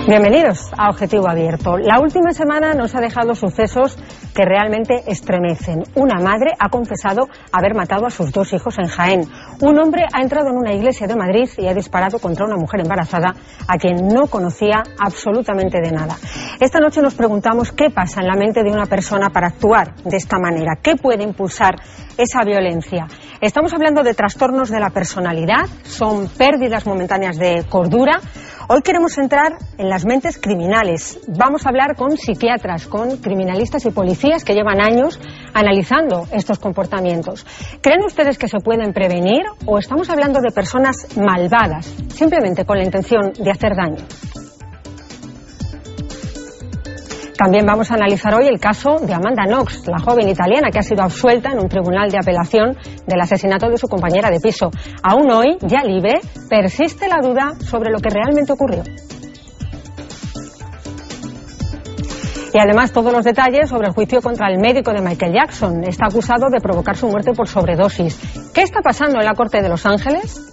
Bienvenidos a Objetivo Abierto. La última semana nos ha dejado sucesos que realmente estremecen. Una madre ha confesado haber matado a sus 2 hijos en Jaén. Un hombre ha entrado en una iglesia de Madrid y ha disparado contra una mujer embarazada a quien no conocía absolutamente de nada. Esta noche nos preguntamos qué pasa en la mente de una persona para actuar de esta manera. ¿Qué puede impulsar esa violencia? Estamos hablando de trastornos de la personalidad, son pérdidas momentáneas de cordura. Hoy queremos entrar en las mentes criminales. Vamos a hablar con psiquiatras, con criminalistas y policías que llevan años analizando estos comportamientos. ¿Creen ustedes que se pueden prevenir o estamos hablando de personas malvadas, simplemente con la intención de hacer daño? También vamos a analizar hoy el caso de Amanda Knox, la joven italiana que ha sido absuelta en un tribunal de apelación del asesinato de su compañera de piso. Aún hoy, ya libre, persiste la duda sobre lo que realmente ocurrió. Y además todos los detalles sobre el juicio contra el médico de Michael Jackson. Está acusado de provocar su muerte por sobredosis. ¿Qué está pasando en la corte de Los Ángeles?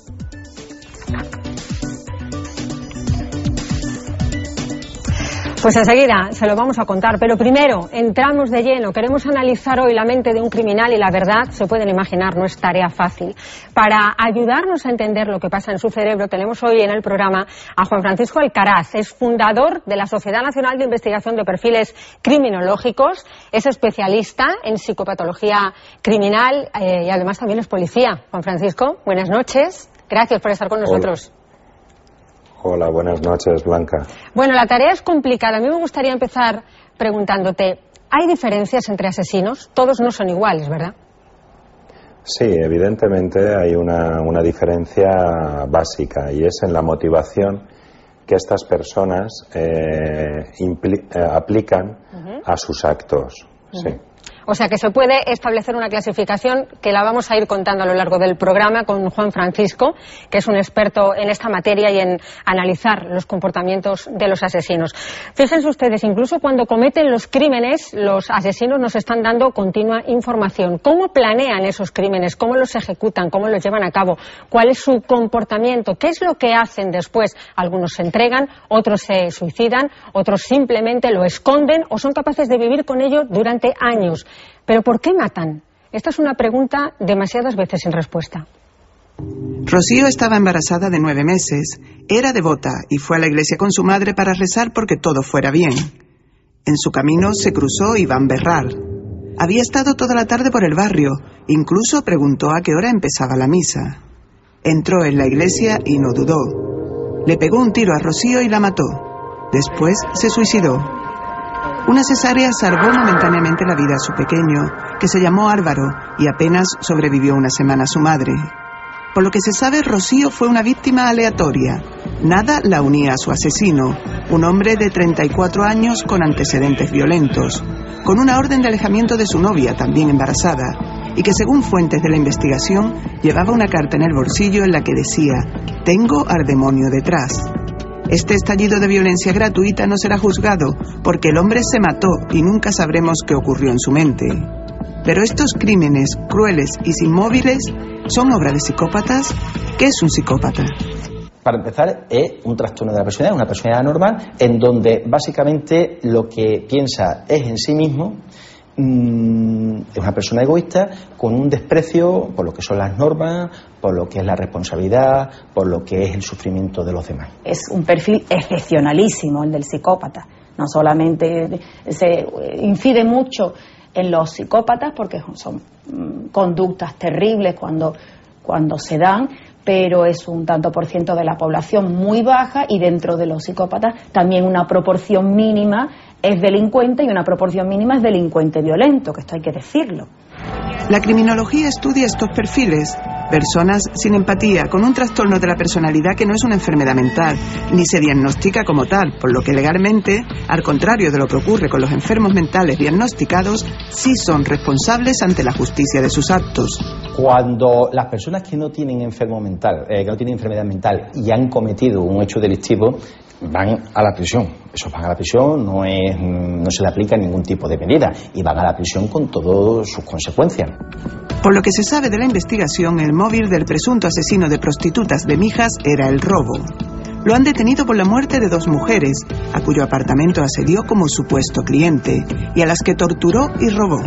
Pues enseguida se lo vamos a contar, pero primero entramos de lleno. Queremos analizar hoy la mente de un criminal y la verdad, se pueden imaginar, no es tarea fácil. Para ayudarnos a entender lo que pasa en su cerebro, tenemos hoy en el programa a Juan Francisco Alcaraz. Es fundador de la Sociedad Nacional de Investigación de Perfiles Criminológicos, es especialista en psicopatología criminal y además también es policía. Juan Francisco, buenas noches. Gracias por estar con nosotros. Hola, buenas noches, Blanca. Bueno, la tarea es complicada. A mí me gustaría empezar preguntándote, ¿hay diferencias entre asesinos? Todos no son iguales, ¿verdad? Sí, evidentemente hay una diferencia básica y es en la motivación que estas personas aplican a sus actos. Sí. O sea que se puede establecer una clasificación que la vamos a ir contando a lo largo del programa con Juan Francisco, que es un experto en esta materia y en analizar los comportamientos de los asesinos. Fíjense ustedes, incluso cuando cometen los crímenes, los asesinos nos están dando continua información. ¿Cómo planean esos crímenes? ¿Cómo los ejecutan? ¿Cómo los llevan a cabo? ¿Cuál es su comportamiento? ¿Qué es lo que hacen después? Algunos se entregan, otros se suicidan, otros simplemente lo esconden o son capaces de vivir con ello durante años. ¿Pero por qué matan? Esta es una pregunta demasiadas veces sin respuesta. Rocío estaba embarazada de 9 meses, era devota y fue a la iglesia con su madre para rezar porque todo fuera bien. En su camino se cruzó Iván Berrar. Había estado toda la tarde por el barrio, incluso preguntó a qué hora empezaba la misa. Entró en la iglesia y no dudó. Le pegó un tiro a Rocío y la mató. Después se suicidó. Una cesárea salvó momentáneamente la vida a su pequeño, que se llamó Álvaro, y apenas sobrevivió una semana a su madre. Por lo que se sabe, Rocío fue una víctima aleatoria. Nada la unía a su asesino, un hombre de 34 años con antecedentes violentos, con una orden de alejamiento de su novia, también embarazada, y que según fuentes de la investigación, llevaba una carta en el bolsillo en la que decía: «Tengo al demonio detrás». Este estallido de violencia gratuita no será juzgado porque el hombre se mató y nunca sabremos qué ocurrió en su mente. Pero estos crímenes crueles y sin móviles son obra de psicópatas. ¿Qué es un psicópata? Para empezar, es un trastorno de la personalidad, una personalidad anormal en donde básicamente lo que piensa es en sí mismo. Es una persona egoísta con un desprecio por lo que son las normas, por lo que es la responsabilidad, por lo que es el sufrimiento de los demás. Es un perfil excepcionalísimo el del psicópata. No solamente se incide mucho en los psicópatas porque son conductas terribles cuando se dan, pero es un tanto por ciento de la población muy baja y dentro de los psicópatas también una proporción mínima es delincuente y una proporción mínima es delincuente violento, que esto hay que decirlo. La criminología estudia estos perfiles, personas sin empatía, con un trastorno de la personalidad que no es una enfermedad mental, ni se diagnostica como tal, por lo que legalmente, al contrario de lo que ocurre con los enfermos mentales diagnosticados, sí son responsables ante la justicia de sus actos. Cuando las personas que no tienen enfermo mental, que no tienen enfermedad mental y han cometido un hecho delictivo, van a la prisión. Esos van a la prisión, no se le aplica ningún tipo de medida y van a la prisión con todas sus consecuencias. Por lo que se sabe de la investigación, el móvil del presunto asesino de prostitutas de Mijas era el robo. Lo han detenido por la muerte de 2 mujeres, a cuyo apartamento asedió como supuesto cliente y a las que torturó y robó.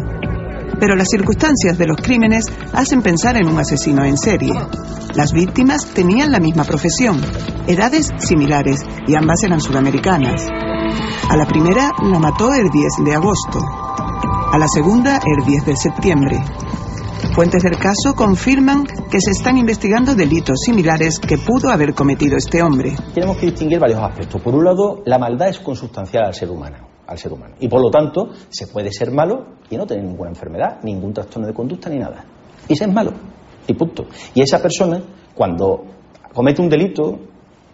Pero las circunstancias de los crímenes hacen pensar en un asesino en serie. Las víctimas tenían la misma profesión, edades similares y ambas eran sudamericanas. A la primera la mató el 10 de agosto, a la segunda el 10 de septiembre. Fuentes del caso confirman que se están investigando delitos similares que pudo haber cometido este hombre. Tenemos que distinguir varios aspectos. Por un lado, la maldad es consubstancial al ser humano. Y por lo tanto, se puede ser malo y no tener ninguna enfermedad, ningún trastorno de conducta ni nada. Y ser malo. Y punto. Y esa persona, cuando comete un delito,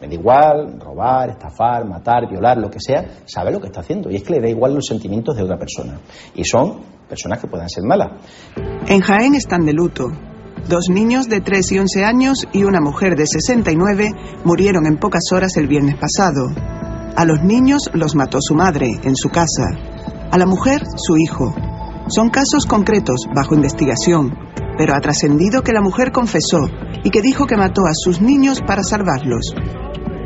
me da igual, robar, estafar, matar, violar, lo que sea, sabe lo que está haciendo. Y es que le da igual los sentimientos de otra persona. Y son personas que puedan ser malas. En Jaén están de luto. 2 niños de 3 y 11 años y una mujer de 69 murieron en pocas horas el viernes pasado. A los niños los mató su madre en su casa. A la mujer, su hijo. Son casos concretos, bajo investigación, pero ha trascendido que la mujer confesó y que dijo que mató a sus niños para salvarlos.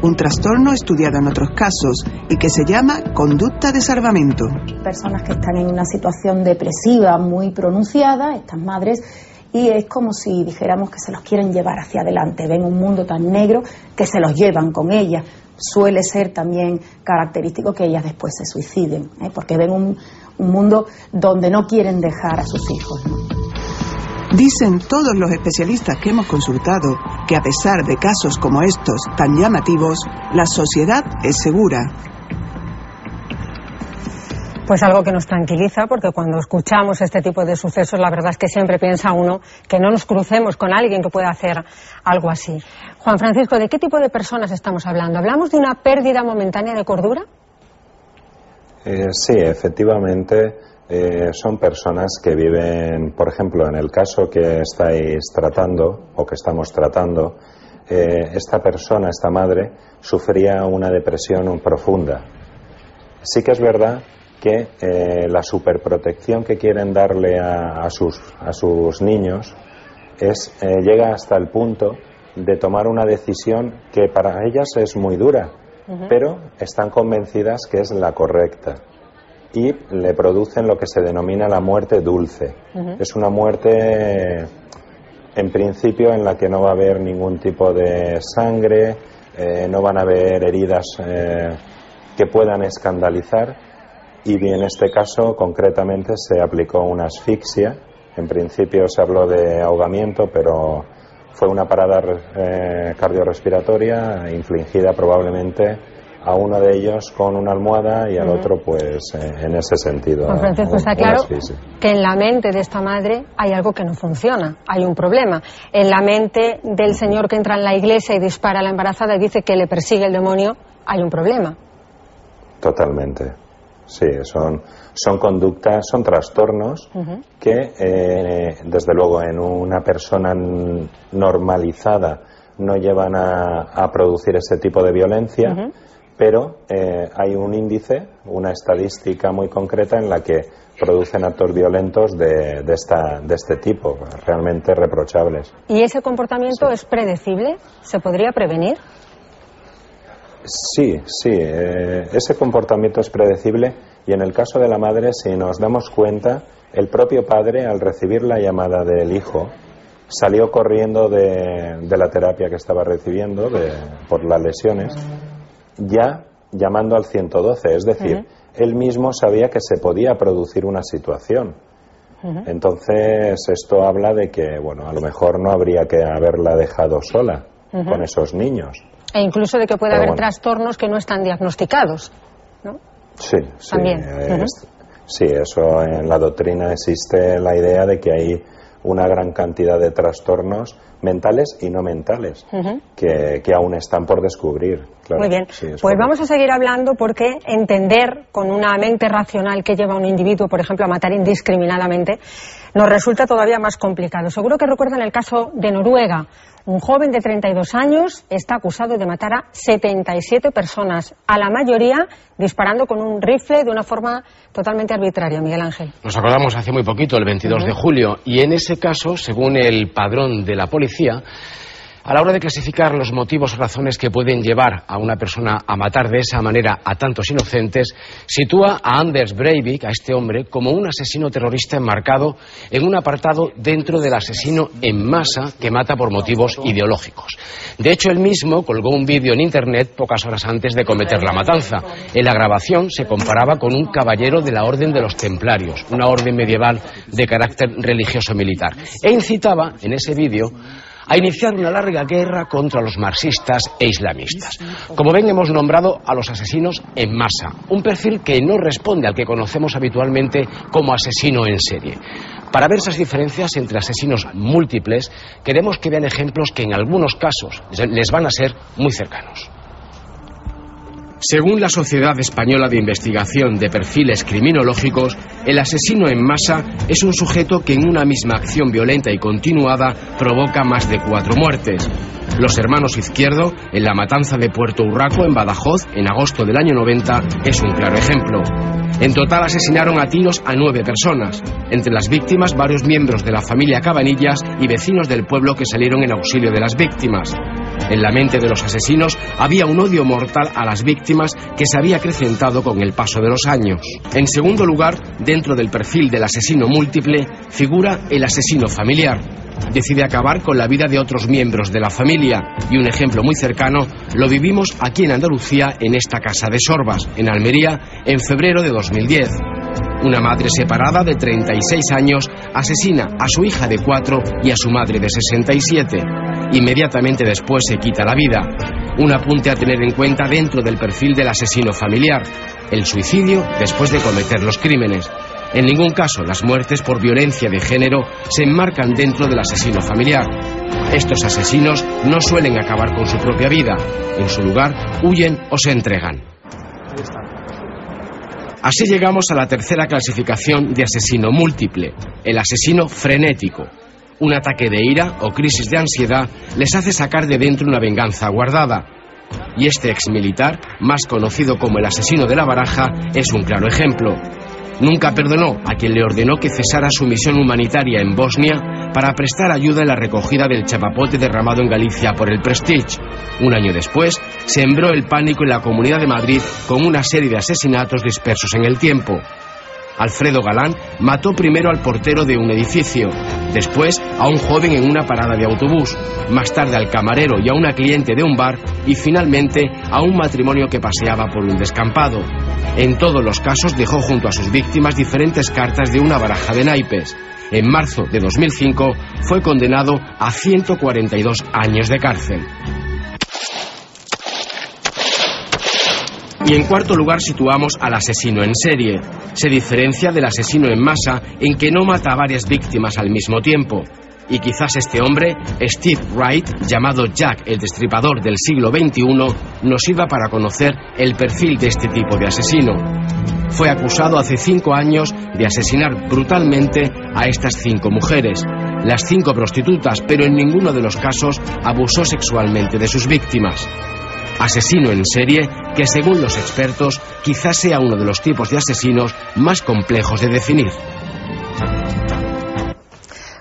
Un trastorno estudiado en otros casos y que se llama conducta de salvamento. Personas que están en una situación depresiva muy pronunciada, estas madres, y es como si dijéramos que se los quieren llevar hacia adelante. Ven un mundo tan negro que se los llevan con ellas. Suele ser también característico que ellas después se suiciden, porque ven un mundo donde no quieren dejar a sus hijos, ¿no? Dicen todos los especialistas que hemos consultado que a pesar de casos como estos tan llamativos, la sociedad es segura. Pues algo que nos tranquiliza, porque cuando escuchamos este tipo de sucesos, la verdad es que siempre piensa uno que no nos crucemos con alguien que pueda hacer algo así. Juan Francisco, ¿de qué tipo de personas estamos hablando? ¿Hablamos de una pérdida momentánea de cordura? Sí, efectivamente, son personas que viven, por ejemplo, en el caso que estáis tratando, o que estamos tratando, esta persona, esta madre, sufría una depresión profunda. Sí que es verdad que la superprotección que quieren darle a sus niños llega hasta el punto de tomar una decisión que para ellas es muy dura, pero están convencidas que es la correcta y le producen lo que se denomina la muerte dulce. Es una muerte en principio en la que no va a haber ningún tipo de sangre, no van a haber heridas que puedan escandalizar. Y en este caso, concretamente, se aplicó una asfixia. En principio se habló de ahogamiento, pero fue una parada cardiorrespiratoria infligida probablemente a uno de ellos con una almohada y al otro, pues, en ese sentido. Juan Francisco, está claro que en la mente de esta madre hay algo que no funciona, hay un problema. En la mente del señor que entra en la iglesia y dispara a la embarazada y dice que le persigue el demonio, hay un problema. Totalmente. Sí, son conductas, son trastornos que, desde luego, en una persona normalizada no llevan a producir ese tipo de violencia, pero hay un índice, una estadística muy concreta en la que producen actos violentos de este tipo, realmente reprochables. ¿Y ese comportamiento es predecible? ¿Se podría prevenir? Sí, ese comportamiento es predecible y en el caso de la madre, si nos damos cuenta, el propio padre, al recibir la llamada del hijo, salió corriendo de la terapia que estaba recibiendo por las lesiones, ya llamando al 112, es decir, él mismo sabía que se podía producir una situación. Entonces, esto habla de que, bueno, a lo mejor no habría que haberla dejado sola con esos niños. E incluso de que puede haber trastornos que no están diagnosticados, ¿no? Sí, también. Sí, eso en la doctrina existe la idea de que hay una gran cantidad de trastornos mentales y no mentales que aún están por descubrir. Claro. Muy bien, pues vamos a seguir hablando porque entender con una mente racional que lleva a un individuo, por ejemplo, a matar indiscriminadamente, nos resulta todavía más complicado. Seguro que recuerdan el caso de Noruega. Un joven de 32 años está acusado de matar a 77 personas, a la mayoría disparando con un rifle de una forma totalmente arbitraria. Miguel Ángel. Nos acordamos hace muy poquito, el 22 de julio, y en ese caso, según el padrón de la policía, A la hora de clasificar los motivos o razones que pueden llevar a una persona a matar de esa manera a tantos inocentes, sitúa a Anders Breivik, a este hombre, como un asesino terrorista enmarcado en un apartado dentro del asesino en masa que mata por motivos ideológicos. De hecho, él mismo colgó un vídeo en Internet pocas horas antes de cometer la matanza. En la grabación se comparaba con un caballero de la Orden de los Templarios, una orden medieval de carácter religioso-militar, e incitaba en ese vídeo a iniciar una larga guerra contra los marxistas e islamistas. Como ven, hemos nombrado a los asesinos en masa, un perfil que no responde al que conocemos habitualmente como asesino en serie. Para ver esas diferencias entre asesinos múltiples, queremos que vean ejemplos que en algunos casos les van a ser muy cercanos. Según la Sociedad Española de Investigación de Perfiles Criminológicos, el asesino en masa es un sujeto que en una misma acción violenta y continuada provoca más de 4 muertes. Los hermanos Izquierdo, en la matanza de Puerto Urraco, en Badajoz, en agosto del año 90, es un claro ejemplo. En total asesinaron a tiros a 9 personas. Entre las víctimas, varios miembros de la familia Cabanillas y vecinos del pueblo que salieron en auxilio de las víctimas. En la mente de los asesinos había un odio mortal a las víctimas que se había acrecentado con el paso de los años. En segundo lugar, dentro del perfil del asesino múltiple, figura el asesino familiar. Decide acabar con la vida de otros miembros de la familia, y un ejemplo muy cercano lo vivimos aquí en Andalucía, en esta casa de Sorbas, en Almería, en febrero de 2010. Una madre separada de 36 años asesina a su hija de 4 y a su madre de 67. Inmediatamente después se quita la vida. Un apunte a tener en cuenta dentro del perfil del asesino familiar: el suicidio después de cometer los crímenes. En ningún caso las muertes por violencia de género se enmarcan dentro del asesino familiar. Estos asesinos no suelen acabar con su propia vida. En su lugar, huyen o se entregan. Así llegamos a la tercera clasificación de asesino múltiple, el asesino frenético. Un ataque de ira o crisis de ansiedad les hace sacar de dentro una venganza guardada. Y este exmilitar, más conocido como el asesino de la baraja, es un claro ejemplo. Nunca perdonó a quien le ordenó que cesara su misión humanitaria en Bosnia para prestar ayuda en la recogida del chapapote derramado en Galicia por el Prestige. Un año después, sembró el pánico en la Comunidad de Madrid con una serie de asesinatos dispersos en el tiempo. Alfredo Galán mató primero al portero de un edificio, después a un joven en una parada de autobús, más tarde al camarero y a una cliente de un bar, y finalmente a un matrimonio que paseaba por un descampado. En todos los casos dejó junto a sus víctimas diferentes cartas de una baraja de naipes. En marzo de 2005 fue condenado a 142 años de cárcel. Y en cuarto lugar situamos al asesino en serie. Se diferencia del asesino en masa en que no mata a varias víctimas al mismo tiempo. Y quizás este hombre, Steve Wright, llamado Jack el Destripador del siglo XXI, nos sirva para conocer el perfil de este tipo de asesino. Fue acusado hace 5 años de asesinar brutalmente a estas 5 mujeres, las 5 prostitutas, pero en ninguno de los casos abusó sexualmente de sus víctimas. Asesino en serie que, según los expertos, quizás sea uno de los tipos de asesinos más complejos de definir.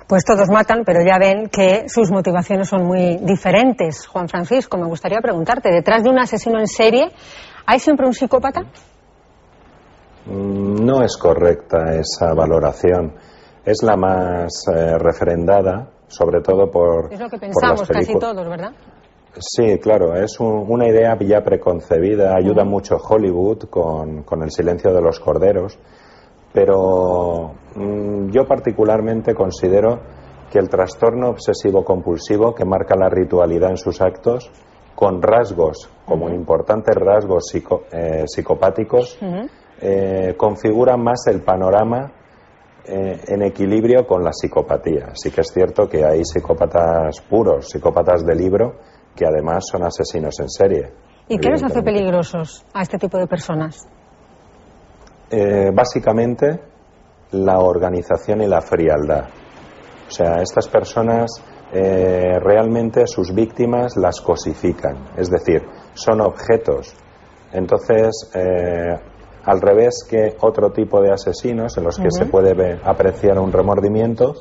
Pues todos matan, pero ya ven que sus motivaciones son muy diferentes. Juan Francisco, me gustaría preguntarte, ¿detrás de un asesino en serie hay siempre un psicópata? No es correcta esa valoración. Es la más refrendada, sobre todo por es lo que pensamos casi todos, ¿verdad? Sí, claro, es una idea ya preconcebida. Ayuda mucho Hollywood con El silencio de los corderos. Pero yo particularmente considero que el trastorno obsesivo-compulsivo, que marca la ritualidad en sus actos, con rasgos, como importantes rasgos psicopáticos, configura más el panorama en equilibrio con la psicopatía. Sí que es cierto que hay psicópatas puros, psicópatas de libro, que además son asesinos en serie. ¿Y qué los hace peligrosos a este tipo de personas? Básicamente la organización y la frialdad. O sea, estas personas realmente sus víctimas las cosifican, es decir, son objetos. Entonces, al revés que otro tipo de asesinos en los que se puede apreciar un remordimiento,